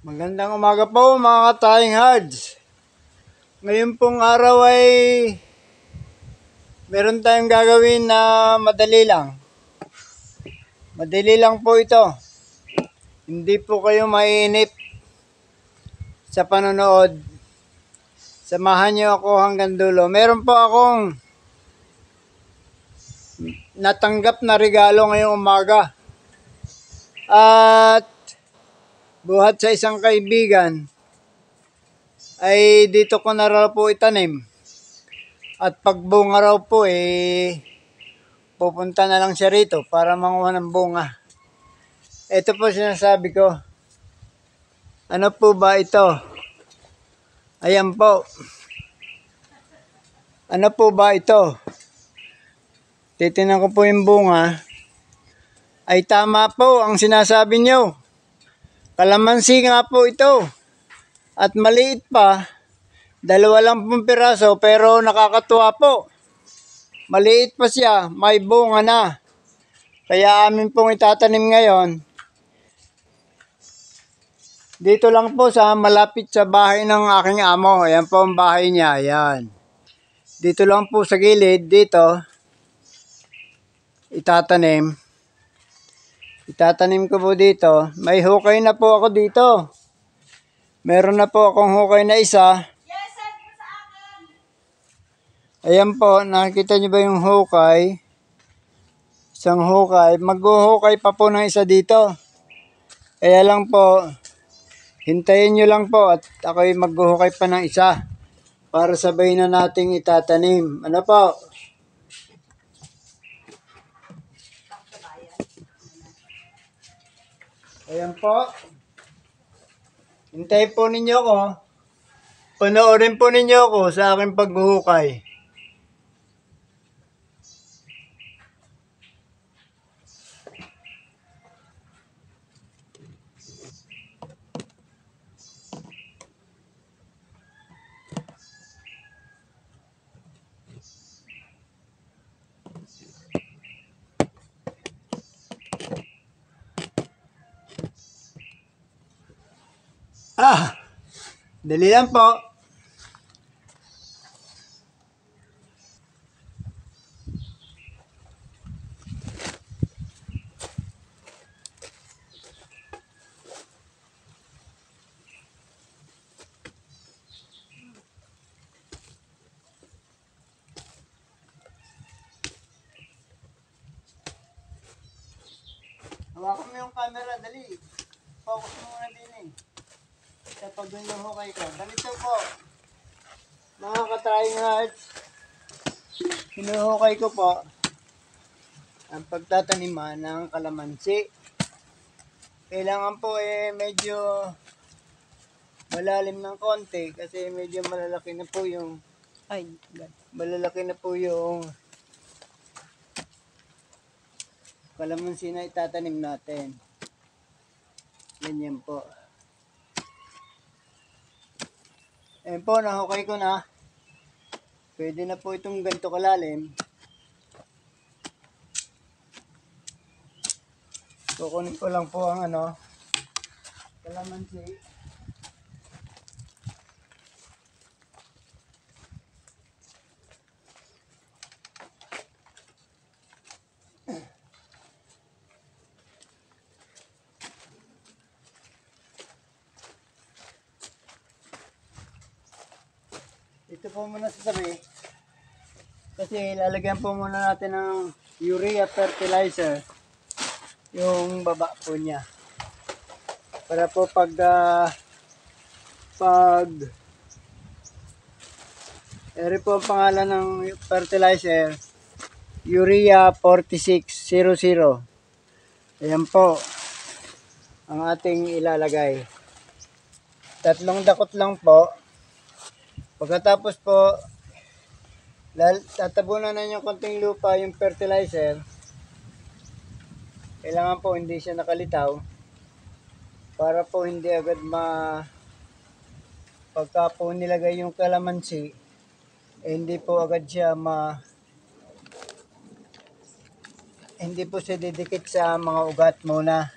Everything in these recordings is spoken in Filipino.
Magandang umaga po mga ka-Trying Hards. Ngayon pong araw ay meron tayong gagawin na madali lang. Madali lang po ito. Hindi po kayo mainip sa panonood. Samahan niyo ako hanggang dulo. Meron po akong natanggap na regalo ngayong umaga. At buhat sa isang kaibigan ay dito ko na raw po itanim. At pagbunga raw po pupunta na lang siya rito para manguha ng bunga. Ito po sinasabi ko. Ano po ba ito? Ayan po. Ano po ba ito? Titingnan ko po yung bunga. Ay tama po ang sinasabi nyo. Kalamansi nga po ito. At maliit pa. Dalawa lang pong piraso pero nakakatuwa po. Maliit pa siya. May bunga na. Kaya amin pong itatanim ngayon. Dito lang po sa malapit sa bahay ng aking amo. Ayan po ang bahay niya. Ayan. Dito lang po sa gilid. Dito. Itatanim. Itatanim ko po dito. May hukay na po ako dito. Meron na po akong hukay na isa. Ayan po. Nakikita niyo ba yung hukay? Isang hukay. Maghuhukay pa po ng isa dito. Kaya lang po. Hintayin nyo lang po at ako'y maghuhukay pa ng isa para sabay na nating itatanim. Ano po? Ayan po. Hintayin po ninyo ako. Panoorin po ninyo ako sa aking paghuhukay. Dali lang po. Hawakan mo yung camera, dali. Focus mo muna din eh. Sa paghuhukay ko. Ganito po. Mga ka-Trying Hards. Hinuhukay ko po ang pagtataniman ng kalamansi. Kailangan po medyo malalim ng konti kasi medyo malalaki na po yung kalamansi na itatanim natin. Ganyan po. Ayan po, nahukay ko na. Pwede na po itong ganito kalalim. Kukunin ko lang po ang kalamansi. Ito po muna sa tabi. Kasi lalagyan po muna natin ng urea fertilizer. Yung baba po niya. Para po eri po ang pangalan ng fertilizer. Urea 4600. Ayan po ang ating ilalagay. 3 dakot lang po. Pagkatapos po, tatabunan na yung konting lupa yung fertilizer. Kailangan po hindi siya nakalitaw para po hindi agad pagka po nilagay yung kalamansi, hindi po agad siya hindi po siya didikit sa mga ugat muna.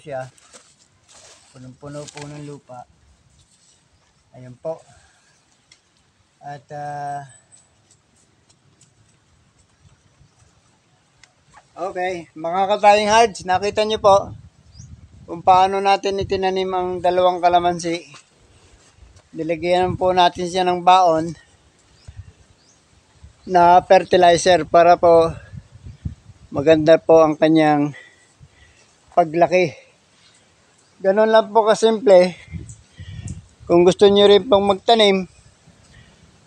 siya. Punong-puno po ng lupa. Ayun po. At okay, mga ka-trying hards, nakita niyo po kung paano natin itinanim ang dalawang kalamansi. Nilagyan po natin siya ng baon na fertilizer para po maganda po ang kanyang paglaki. Ganun lang po kasimple. Kung gusto niyo rin pong magtanim,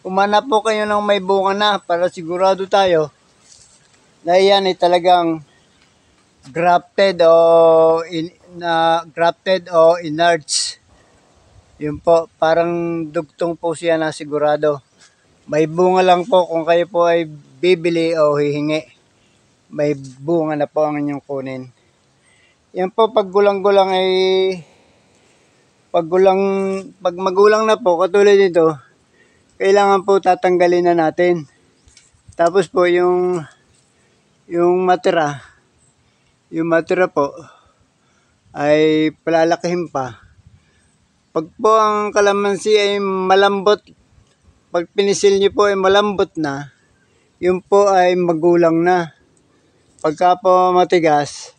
umanap po kayo ng may bunga na para sigurado tayo na iyan ay talagang grafted o innards. Yun po, parang dugtong po siya na sigurado. May bunga lang po kung kayo po ay bibili o hihingi. May bunga na po ang inyong kunin. Yan po, pag magulang na po, katulad nito, kailangan po tatanggalin na natin. Tapos po yung matira po ay palalakihin pa. Pag po ang kalamansi ay malambot, pag pinisil nyo po ay malambot na, yun po ay magulang na. Pagka po matigas,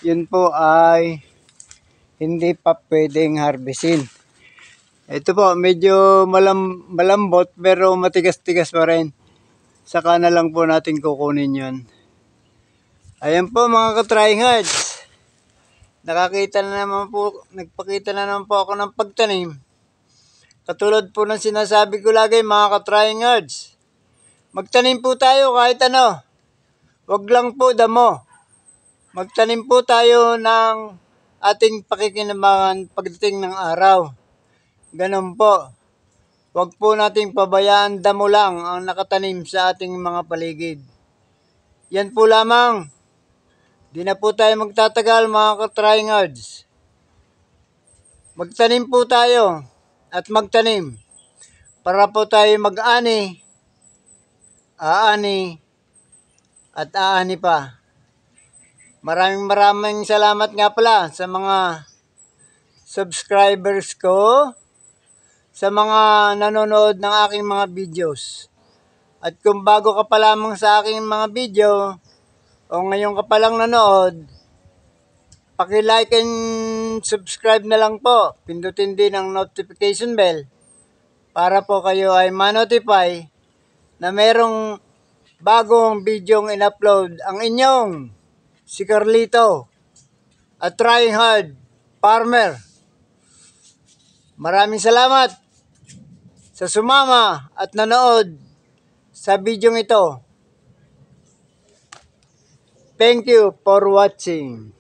yun po ay hindi pa pwedeng harvestin. Ito po, medyo malambot pero matigas-tigas pa rin. Saka na lang po natin kukunin yun. Ayan po mga ka-trying hards. Nagpakita na naman po ako ng pagtanim. Katulad po ng sinasabi ko lagi mga ka-trying hards. Magtanim po tayo kahit ano. Wag lang po damo. Magtanim po tayo ng ating pakikinabangan pagdating ng araw. Ganun po. Wag po nating pabayaan damo lang ang nakatanim sa ating mga paligid. Yan po lamang. Di na po tayo magtatagal mga ka-trying hards. Magtanim po tayo at magtanim para po tayo mag-ani, aani at aani pa. Maraming salamat nga pala sa mga subscribers ko, sa mga nanonood ng aking mga videos. At kung bago ka pa lamang sa aking mga video, o ngayon ka palang nanood, paki-like and subscribe na lang po. Pindutin din ang notification bell para po kayo ay ma-notify na merong bagong videong in-upload ang inyong si Carlito, a trying hard farmer. Maraming salamat sa sumama at nanood sa videong ito. Thank you for watching.